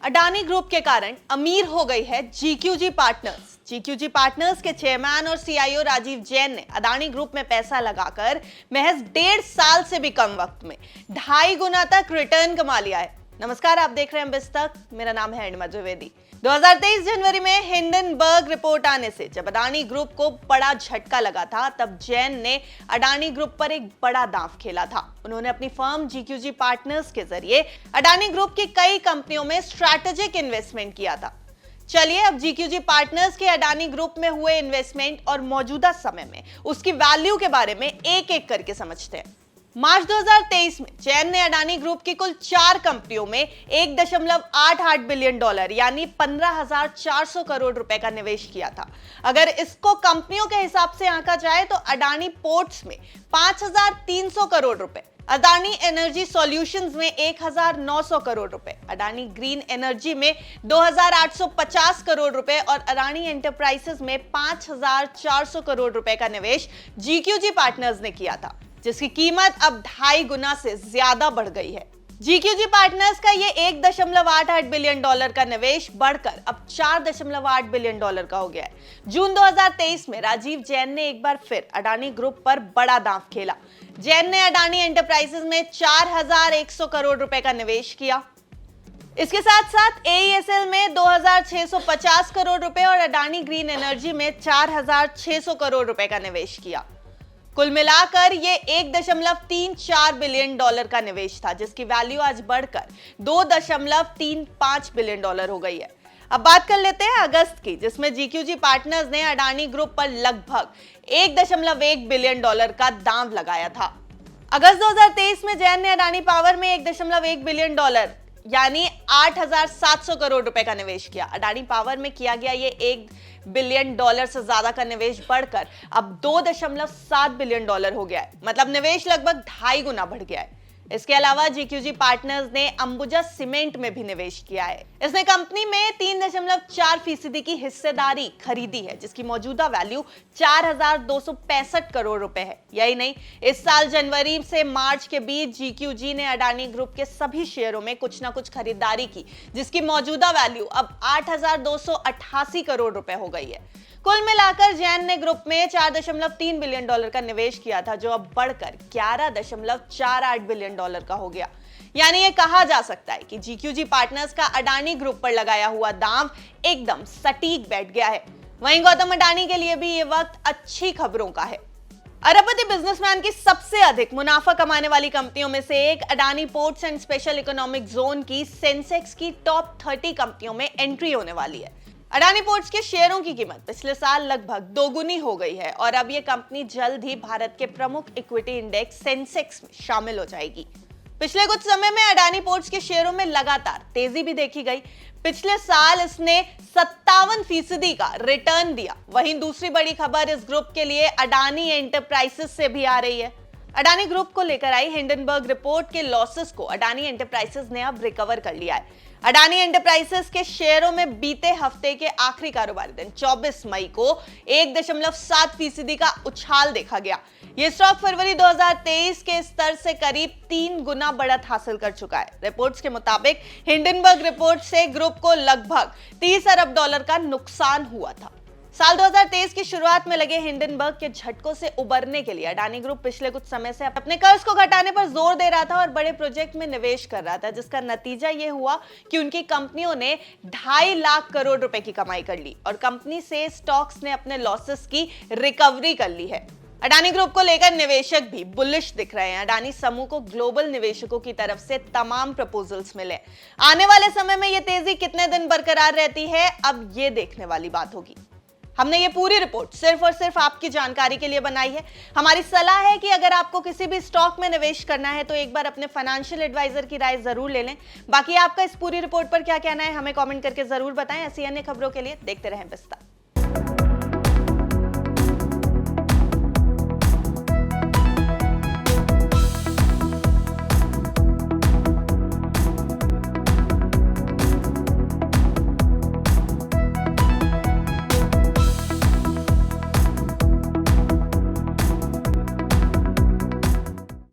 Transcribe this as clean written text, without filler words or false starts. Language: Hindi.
अडानी ग्रुप के कारण अमीर हो गई है जीक्यूजी पार्टनर्स। जीक्यूजी पार्टनर्स के चेयरमैन और सीईओ राजीव जैन ने अडानी ग्रुप में पैसा लगाकर महज 1.5 साल से भी कम वक्त में 2.5 गुना तक रिटर्न कमा लिया है। नमस्कार, आप देख रहे हैं बिस्तक। मेरा नाम है अनिमा द्विवेदी। 2023 जनवरी में हिंडनबर्ग रिपोर्ट आने से जब अडानी ग्रुप को बड़ा झटका लगा था, तब जैन ने अडानी ग्रुप पर एक बड़ा दांव खेला था। उन्होंने अपनी फर्म जीक्यूजी पार्टनर्स के जरिए अडानी ग्रुप की कई कंपनियों में स्ट्रैटेजिक इन्वेस्टमेंट किया था। चलिए अब जीक्यूजी पार्टनर्स के अडानी ग्रुप में हुए इन्वेस्टमेंट और मौजूदा समय में उसकी वैल्यू के बारे में एक एक करके समझते हैं। मार्च 2023 में जैन ने अडानी ग्रुप की कुल 4 कंपनियों में $1.88 बिलियन यानी 15,400 करोड़ रुपए का निवेश किया था। अगर इसको कंपनियों के हिसाब से आंका जाए तो अडानी पोर्ट्स में 5,300 करोड़ रुपए, अडानी एनर्जी सॉल्यूशंस में 1,900 करोड़ रुपए, अडानी ग्रीन एनर्जी में 2,850 करोड़ रुपए और अडानी एंटरप्राइजेस में 5,400 करोड़ रुपए का निवेश जीक्यूजी पार्टनर्स ने किया था, जिसकी कीमत अब 2.5 गुना से ज्यादा बढ़ गई है। जीक्यूजी पार्टनर्स का ये $1.88 बिलियन का निवेश बढ़कर अब $4.8 बिलियन का हो गया है। जून 2023 में राजीव जैन ने एक बार फिर अडानी ग्रुप पर बड़ा दांव खेला। जैन ने अडानी एंटरप्राइजेस में 4,100 करोड़ रुपए का निवेश किया। इसके साथ साथ AESL में 2,650 करोड़ रुपए और अडानी ग्रीन एनर्जी में 4,600 करोड़ रुपए का निवेश किया। कुल मिलाकर ये $1.34 बिलियन का निवेश था, जिसकी वैल्यू आज बढ़कर $2.35 बिलियन हो गई है। अब बात कर लेते हैं अगस्त की, जिसमें जीक्यूजी पार्टनर्स ने अडानी ग्रुप पर लगभग $1.1 बिलियन का दांव लगाया था। अगस्त 2023 में जैन ने अडानी पावर में $1.1 बिलियन यानी 8,700 करोड़ रुपए का निवेश किया। अडानी पावर में किया गया ये $1 बिलियन से ज्यादा का निवेश बढ़कर अब $2.7 बिलियन हो गया है। मतलब निवेश लगभग 2.5 गुना बढ़ गया है। इसके अलावा जीक्यूजी पार्टनर्स ने अंबुजा सीमेंट में भी निवेश किया है। इसने कंपनी में 3.4% की हिस्सेदारी खरीदी है, जिसकी मौजूदा वैल्यू 4,265 करोड़ रुपए है। यही नहीं, इस साल जनवरी से मार्च के बीच जीक्यूजी ने अडानी ग्रुप के सभी शेयरों में कुछ ना कुछ खरीदारी की, जिसकी मौजूदा वैल्यू अब 8,288 करोड़ रुपए हो गई है। कुल मिलाकर जैन ने ग्रुप में $4.3 बिलियन का निवेश किया था, जो अब बढ़कर $11.48 बिलियन का हो गया। यानी ये कहा जा सकता है कि जीक्यूजी पार्टनर्स का अडानी ग्रुप पर लगाया हुआ दांव एकदम सटीक बैठ गया है। वहीं गौतम अडानी के लिए भी ये वक्त अच्छी खबरों का है। अरबपति बिजनेसमैन की सबसे अधिक मुनाफा कमाने वाली कंपनियों में से एक Adani ports and special economic zone की सेंसेक्स की टॉप 30 कंपनियों में एंट्री होने वाली है। अडानी पोर्ट्स के शेयरों की कीमत पिछले साल लगभग दोगुनी हो गई है और अब यह कंपनी जल्द ही भारत के प्रमुख इक्विटी इंडेक्स सेंसेक्स में शामिल हो जाएगी। पिछले कुछ समय में अडानी पोर्ट्स के शेयरों में लगातार तेजी भी देखी गई। पिछले साल इसने 57% का रिटर्न दिया। वहीं दूसरी बड़ी खबर इस ग्रुप के लिए अडानी एंटरप्राइजेस से भी आ रही है। अडानी ग्रुप को लेकर आई हिंडनबर्ग रिपोर्ट के लॉसेस को अडानी एंटरप्राइजेस ने अब रिकवर कर लिया है। अडानी एंटरप्राइजेस के शेयरों में बीते हफ्ते के आखिरी कारोबारी दिन 24 मई को 1.7% का उछाल देखा गया। यह स्टॉक फरवरी 2023 के स्तर से करीब 3 गुना बढ़त हासिल कर चुका है। रिपोर्ट्स के मुताबिक हिंडनबर्ग रिपोर्ट से ग्रुप को लगभग $30 अरब का नुकसान हुआ था। साल 2023 की शुरुआत में लगे हिंडनबर्ग के झटकों से उबरने के लिए अडानी ग्रुप पिछले कुछ समय से अपने कर्ज को घटाने पर जोर दे रहा था और बड़े प्रोजेक्ट में निवेश कर रहा था, जिसका नतीजा यह हुआ कि उनकी कंपनियों ने 2.5 लाख करोड़ रुपए की कमाई कर ली और कंपनी से स्टॉक्स ने अपने लॉसेस की रिकवरी कर ली है। अडानी ग्रुप को लेकर निवेशक भी बुलिश दिख रहे हैं। अडानी समूह को ग्लोबल निवेशकों की तरफ से तमाम प्रपोजल्स मिले। आने वाले समय में यह तेजी कितने दिन बरकरार रहती है, अब ये देखने वाली बात होगी। हमने ये पूरी रिपोर्ट सिर्फ और सिर्फ आपकी जानकारी के लिए बनाई है। हमारी सलाह है कि अगर आपको किसी भी स्टॉक में निवेश करना है तो एक बार अपने फाइनेंशियल एडवाइजर की राय जरूर ले लें। बाकी आपका इस पूरी रिपोर्ट पर क्या कहना है, हमें कमेंट करके जरूर बताएं। ऐसी अन्य खबरों के लिए देखते रहें बिस्तर।